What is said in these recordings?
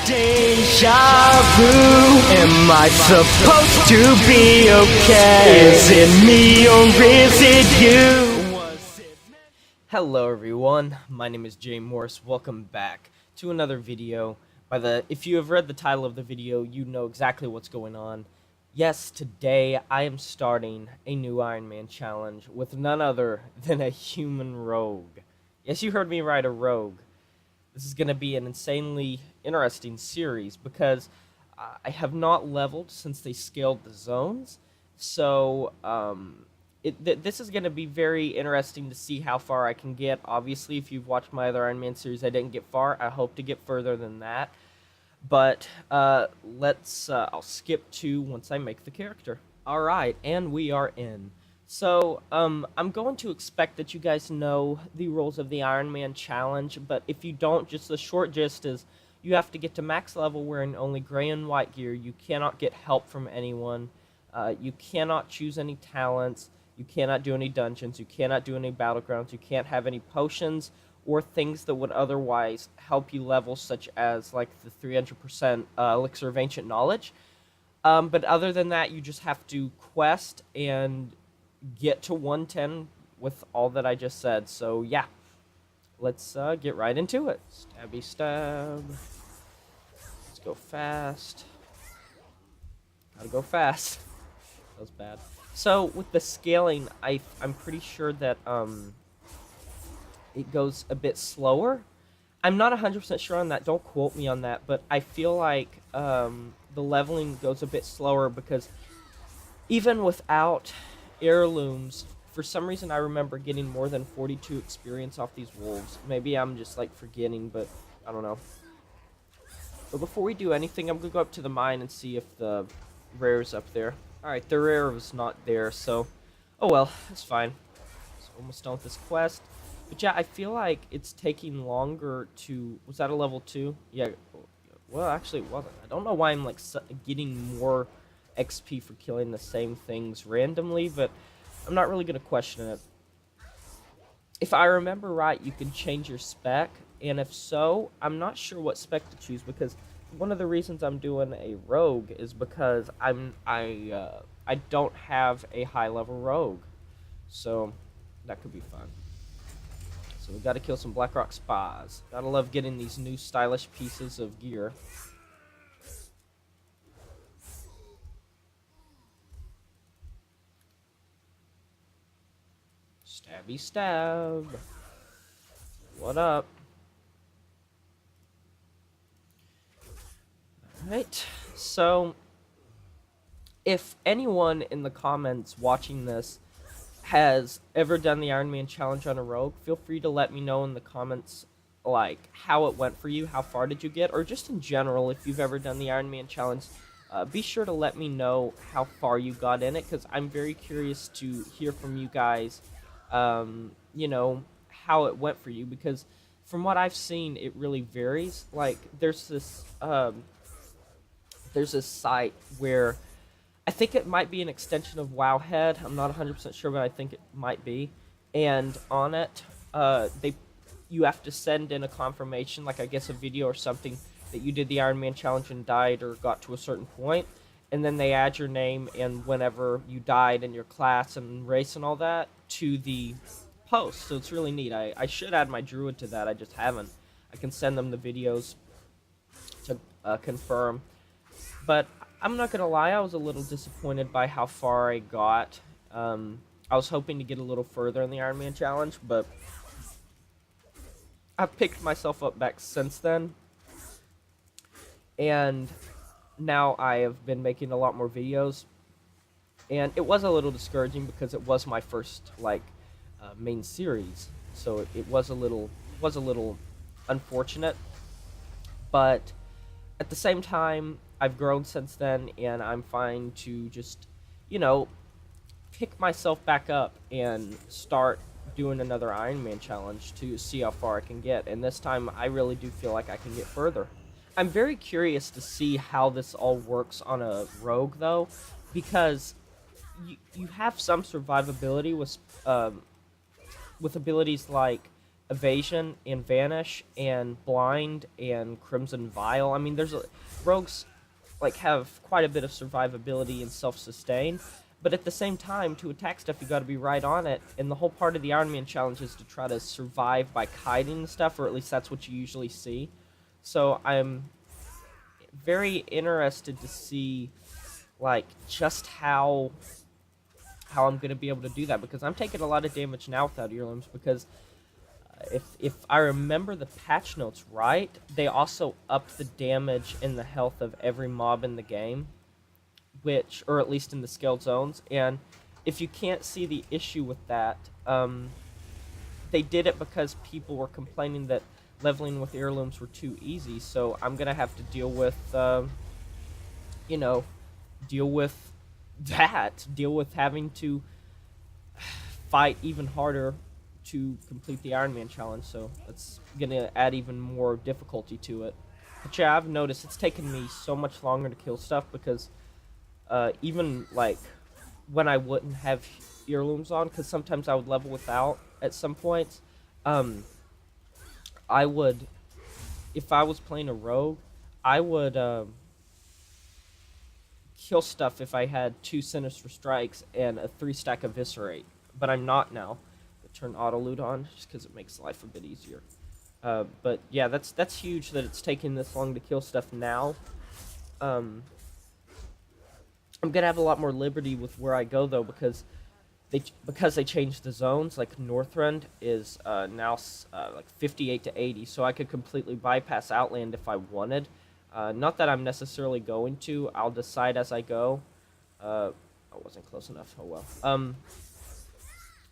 Deja vu, am I supposed to be okay? Is it me or is it you? Hello everyone, my name is Jay Morris. Welcome back to another video. If you have read the title of the video, you know exactly what's going on. Yes, today I am starting a new Ironman challenge with none other than a human rogue. Yes, you heard me right, a rogue. This is going to be an insanely interesting series because I have not leveled since they scaled the zones. So this is going to be very interesting to see how far I can get. Obviously, if you've watched my other Iron Man series, I didn't get far. I hope to get further than that. But I'll skip to once I make the character. Alright, and we are in. So, I'm going to expect that you guys know the rules of the Iron Man challenge, but if you don't, just the short gist is you have to get to max level wearing only gray and white gear. You cannot get help from anyone. You cannot choose any talents. You cannot do any dungeons. You cannot do any battlegrounds. You can't have any potions or things that would otherwise help you level, such as like the 300% elixir of ancient knowledge. But other than that, you just have to quest and get to 110 with all that I just said. So yeah, let's get right into it. Stabby stab. Let's go fast. Gotta go fast. That was bad. So with the scaling, I'm pretty sure that it goes a bit slower. I'm not 100% sure on that. Don't quote me on that, but I feel like the leveling goes a bit slower because even without heirlooms, for some reason I remember getting more than 42 experience off these wolves. Maybe I'm just like forgetting, but I don't know. But before we do anything, I'm gonna go up to the mine and see if the rare's up there. Alright, the rare was not there, so oh well, that's fine. So almost done with this quest. But yeah, I feel like it's taking longer to... Was that a level 2? Yeah, well actually it wasn't. I don't know why I'm like getting more XP for killing the same things randomly, but I'm not really going to question it. If I remember right, you can change your spec, and if so, I'm not sure what spec to choose, because one of the reasons I'm doing a rogue is because I don't have a high level rogue, so that could be fun. So we got to kill some Blackrock spas. Gotta love getting these new stylish pieces of gear. Stabby stab. What up? Alright, so if anyone in the comments watching this has ever done the Iron Man challenge on a rogue, feel free to let me know in the comments like how it went for you, how far did you get, or just in general if you've ever done the Iron Man challenge. Be sure to let me know how far you got in it, because I'm very curious to hear from you guys, you know, how it went for you, because from what I've seen, it really varies. Like, there's this site where I think it might be an extension of Wowhead. I'm not 100% sure, but I think it might be. And on it, you have to send in a confirmation, like I guess a video or something, that you did the Iron Man challenge and died or got to a certain point, and then they add your name and whenever you died and your class and race and all that to the post. So it's really neat. I should add my druid to that. I just haven't. I can send them the videos to confirm. But I'm not gonna lie, I was a little disappointed by how far I got. I was hoping to get a little further in the Iron Man challenge, but I've picked myself up back since then. And now I have been making a lot more videos, and it was a little discouraging because it was my first like main series, so it was a little unfortunate. But at the same time, I've grown since then, and I'm fine to just, you know, pick myself back up and start doing another Iron Man challenge to see how far I can get. And this time, I really do feel like I can get further. I'm very curious to see how this all works on a rogue, though, because you have some survivability with abilities like Evasion and Vanish and Blind and Crimson Vial. I mean, rogues like have quite a bit of survivability and self-sustain, but at the same time, to attack stuff, you got to be right on it. And the whole part of the Ironman challenge is to try to survive by kiting and stuff, or at least that's what you usually see. So I'm very interested to see like just how I'm gonna be able to do that, because I'm taking a lot of damage now without earlooms, because if I remember the patch notes right, they also upped the damage and the health of every mob in the game, which, or at least in the scaled zones. And if you can't see the issue with that, they did it because people were complaining that leveling with heirlooms were too easy. So I'm gonna have to deal with, you know, deal with that, deal with having to fight even harder to complete the Ironman challenge. So that's gonna add even more difficulty to it. But yeah, I've noticed it's taken me so much longer to kill stuff, because even like when I wouldn't have earlooms on, because sometimes I would level without at some points, I would, if I was playing a rogue, I would kill stuff if I had 2 Sinister Strikes and a 3-stack Eviscerate, but I'm not now. I turn auto loot on just because it makes life a bit easier. But yeah, that's huge that it's taking this long to kill stuff now. I'm gonna have a lot more liberty with where I go though, because they changed the zones. Like Northrend is now like 58 to 80, so I could completely bypass Outland if I wanted. Not that I'm necessarily going to. I'll decide as I go. I wasn't close enough. Oh well.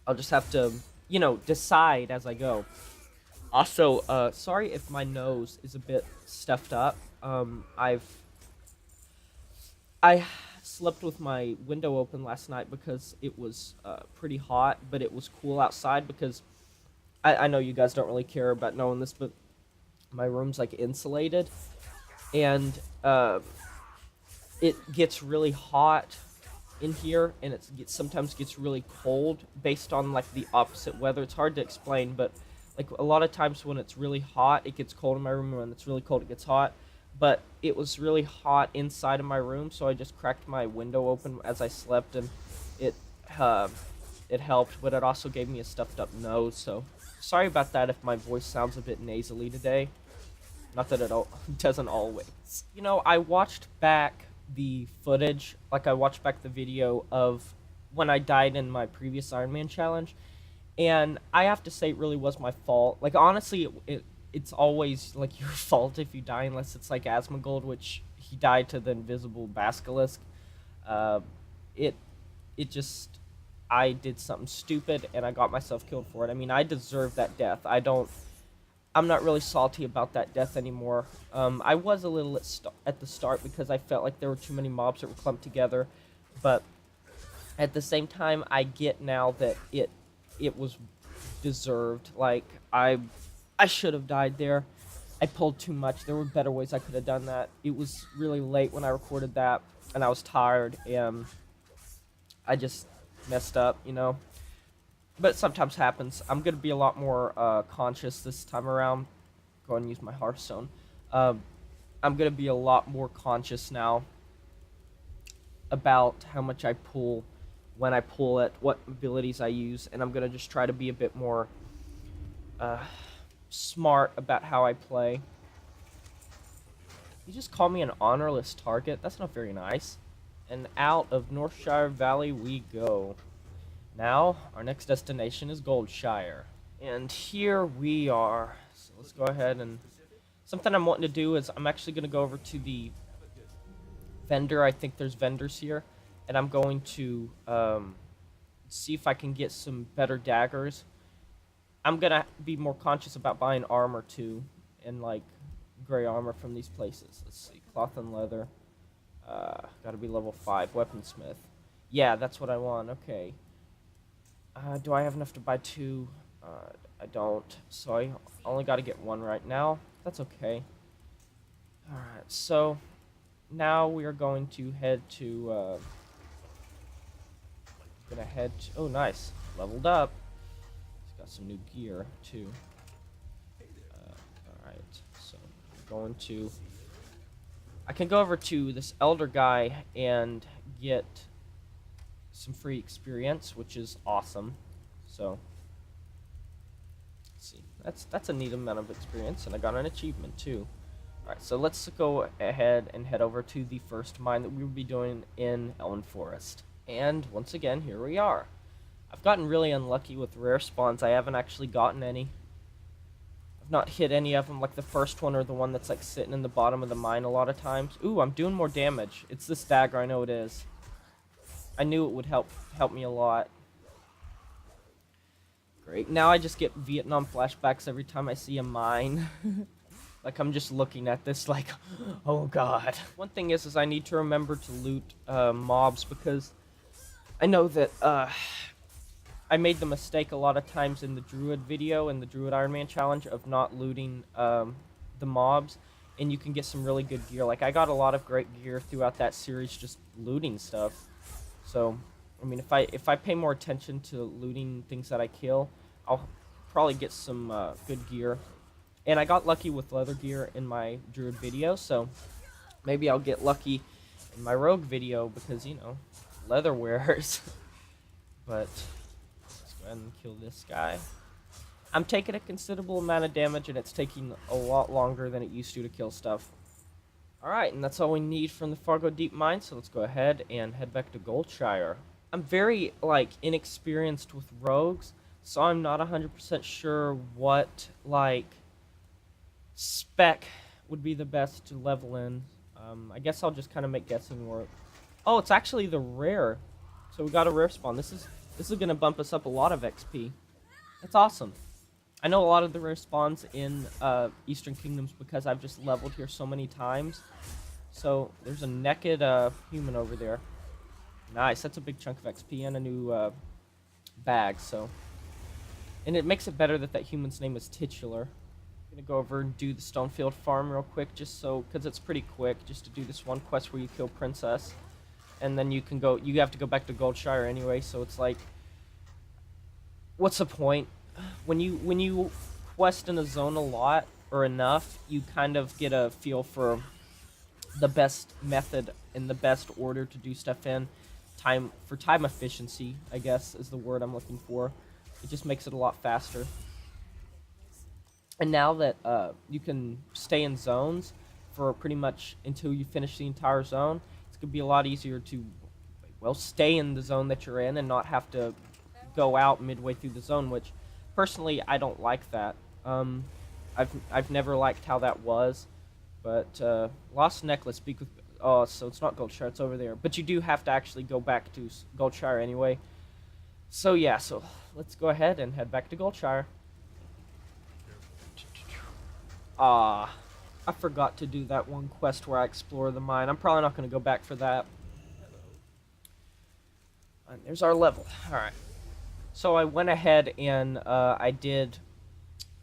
I'll just have to, decide as I go. Also, sorry if my nose is a bit stuffed up. I slept with my window open last night because it was pretty hot, but it was cool outside, because I know you guys don't really care about knowing this, but my room's like insulated, and it gets really hot in here, and sometimes gets really cold based on like the opposite weather. It's hard to explain, but like a lot of times when it's really hot, it gets cold in my room, and when it's really cold, it gets hot. But it was really hot inside of my room, so I just cracked my window open as I slept, and it helped, but it also gave me a stuffed up nose, so sorry about that if my voice sounds a bit nasally today. Not that it doesn't always. I watched back the footage, like I watched back the video of when I died in my previous Ironman challenge, and I have to say it really was my fault. Like, honestly, it's always like your fault if you die, unless it's like Asmongold, which he died to the invisible basilisk. I did something stupid and I got myself killed for it. I mean, I deserve that death. I'm not really salty about that death anymore. I was a little at the start, because I felt like there were too many mobs that were clumped together, but at the same time, I get now that it was deserved. Like, I should have died there. I pulled too much. There were better ways I could have done that. It was really late when I recorded that, and I was tired, and I just messed up, But it sometimes happens. I'm going to be a lot more conscious this time around. Go ahead and use my Hearthstone. I'm going to be a lot more conscious now about how much I pull, when I pull it, what abilities I use, and I'm going to just try to be a bit more smart about how I play. You just call me an honorless target? That's not very nice. And out of Northshire Valley we go. Now, our next destination is Goldshire. And here we are. So let's go ahead and... Something I'm wanting to do is I'm actually going to go over to the vendor. I think there's vendors here. And I'm going to see if I can get some better daggers. I'm going to be more conscious about buying armor too. And like gray armor from these places. Let's see. Cloth and leather. Gotta be level 5. Weaponsmith. Yeah, that's what I want. Okay. Do I have enough to buy 2? I don't. So I only got to get 1 right now. That's okay. Alright, so now we are going to head to... oh, nice. Leveled up. He's got some new gear, too. going to... I can go over to this elder guy and get some free experience, which is awesome. So, let's see. That's a neat amount of experience, and I got an achievement too. Alright, so let's go ahead and head over to the first mine that we will be doing in Elm Forest. And once again, here we are. I've gotten really unlucky with rare spawns. I haven't actually gotten any. I've not hit any of them, like the first one or the one that's like sitting in the bottom of the mine a lot of times. Ooh, I'm doing more damage. It's this dagger, I know it is. I knew it would help me a lot. Great. Now I just get Vietnam flashbacks every time I see a mine. Like, I'm just looking at this like, oh god. One thing is I need to remember to loot mobs, because I know that I made the mistake a lot of times in the Druid video and the Druid Ironman challenge of not looting the mobs, and you can get some really good gear. Like, I got a lot of great gear throughout that series just looting stuff. So, I mean, if I pay more attention to looting things that I kill, I'll probably get some good gear. And I got lucky with leather gear in my Druid video, so maybe I'll get lucky in my Rogue video, because, you know, leather wearers. But let's go ahead and kill this guy. I'm taking a considerable amount of damage, and it's taking a lot longer than it used to kill stuff. Alright, and that's all we need from the Fargo Deep Mine, so let's go ahead and head back to Goldshire. I'm very, like, inexperienced with rogues, so I'm not 100% sure what, like, spec would be the best to level in. I guess I'll just kind of make guessing work. Oh, it's actually the rare. So we got a rare spawn. This is going to bump us up a lot of XP. That's awesome. I know a lot of the rare spawns in Eastern Kingdoms because I've just leveled here so many times. So there's a naked human over there. Nice, that's a big chunk of XP and a new bag. So, and it makes it better that that human's name is titular. I'm gonna go over and do the Stonefield farm real quick, just so, because it's pretty quick, just to do this one quest where you kill Princess, and then you can go. You have to go back to Goldshire anyway, so it's like, what's the point? When you quest in a zone a lot or enough, you kind of get a feel for the best method and the best order to do stuff in. Time efficiency, I guess, is the word I'm looking for. It just makes it a lot faster. And now that you can stay in zones for pretty much until you finish the entire zone, it's going to be a lot easier to, well, stay in the zone that you're in and not have to go out midway through the zone, which, personally, I don't like that. I've never liked how that was, but Lost Necklace, speak with... Oh, so it's not Goldshire, it's over there. But you do have to actually go back to Goldshire anyway. So yeah, so let's go ahead and head back to Goldshire. I forgot to do that one quest where I explore the mine. I'm probably not going to go back for that. And there's our level. Alright. So I went ahead and I did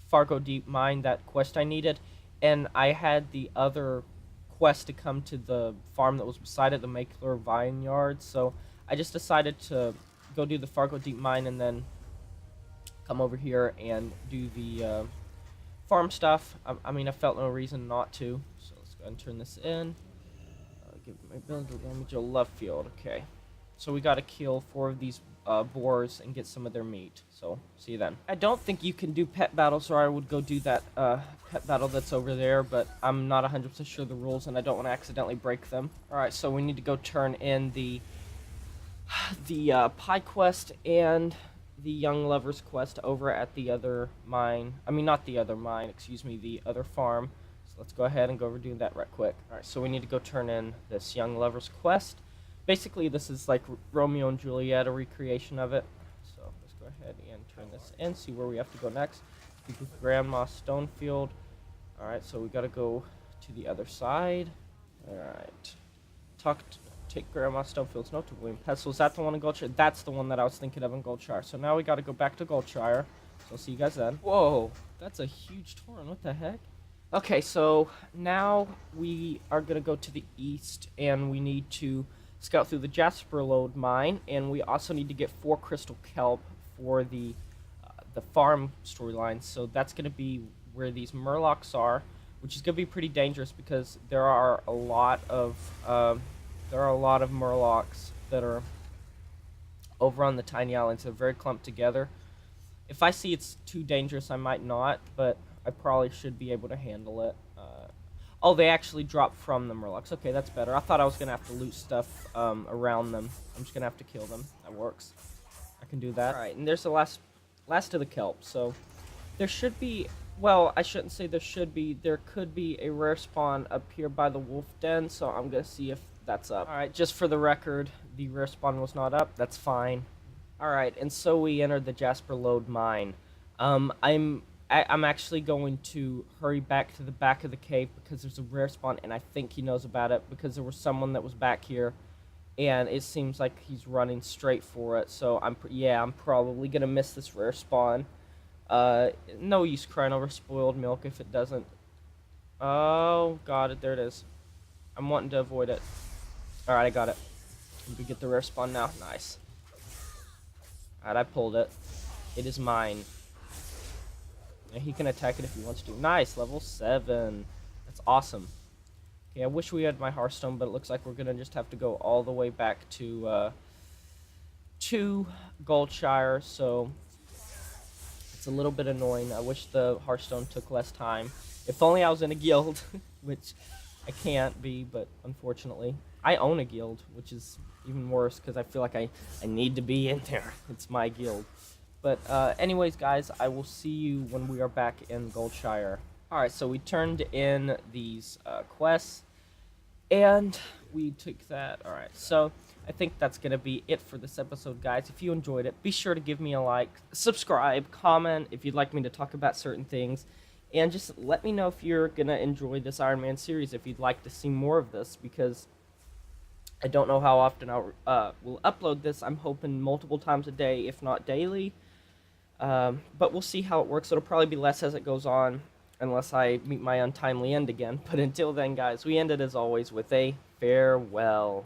Fargo Deep Mine, that quest I needed. And I had the other quest to come to the farm that was beside it, the Makeler Vineyard. So I just decided to go do the Fargo Deep Mine and then come over here and do the... farm stuff. I mean, I felt no reason not to. So let's go ahead and turn this in. Give my builder damage a love field. Okay. So we got to kill 4 of these boars and get some of their meat. So see you then. I don't think you can do pet battles, or I would go do that pet battle that's over there, but I'm not 100% sure the rules, and I don't want to accidentally break them. Alright, so we need to go turn in the pie quest and the Young Lovers quest over at the other mine. I mean, not the other mine, excuse me, the other farm. So let's go ahead and go over doing that right quick. Alright, so we need to go turn in this Young Lovers quest. Basically, this is like Romeo and Juliet, a recreation of it. So let's go ahead and turn this in, see where we have to go next. Speak with Grandma Stonefield. Alright, so we gotta go to the other side. Alright. Take Grandma Stonefield's note to William Pestle. Is that the one in Goldshire? That's the one that I was thinking of in Goldshire. So now we got to go back to Goldshire. So I'll see you guys then. Whoa, that's a huge torrent. What the heck? Okay, so now we are going to go to the east, and we need to scout through the Jasper Lode mine, and we also need to get 4 crystal kelp for the farm storyline. So that's going to be where these murlocs are. which is gonna be pretty dangerous because there are a lot of murlocs that are over on the tiny islands. They're very clumped together. If I see it's too dangerous, I might not, but I probably should be able to handle it. Oh, they actually drop from the murlocs. Okay, that's better. I thought I was gonna have to loot stuff around them. I'm just gonna have to kill them. That works. I can do that. All right, and there's the last of the kelp. So there should be. Well, I shouldn't say there should be. There could be a rare spawn up here by the wolf den. So I'm gonna see if that's up. All right, just for the record, the rare spawn was not up. That's fine. All right, and so we entered the Jasper Lode mine. I'm actually going to hurry back to the back of the cave because there's a rare spawn, and I think he knows about it because there was someone that was back here, and it seems like he's running straight for it. So I'm probably gonna miss this rare spawn. No use crying over spoiled milk if it doesn't. Oh, got it. There it is. I'm wanting to avoid it. All right, I got it. We get the rare spawn now. Nice. All right, I pulled it. It is mine. And he can attack it if he wants to. Nice, level 7. That's awesome. Okay, I wish we had my Hearthstone, but it looks like we're gonna just have to go all the way back to Goldshire, so it's a little bit annoying. I wish the Hearthstone took less time. If only I was in a guild, which I can't be, but unfortunately. I own a guild, which is even worse because I feel like I need to be in there. It's my guild. But anyways, guys, I will see you when we are back in Goldshire. Alright, so we turned in these quests, and we took that. Alright, so I think that's going to be it for this episode, guys. If you enjoyed it, be sure to give me a like, subscribe, comment if you'd like me to talk about certain things, and just let me know if you're going to enjoy this Iron Man series, if you'd like to see more of this, because I don't know how often I will upload this. I'm hoping multiple times a day, if not daily. But we'll see how it works. It'll probably be less as it goes on, unless I meet my untimely end again. But until then, guys, we ended as always with a farewell.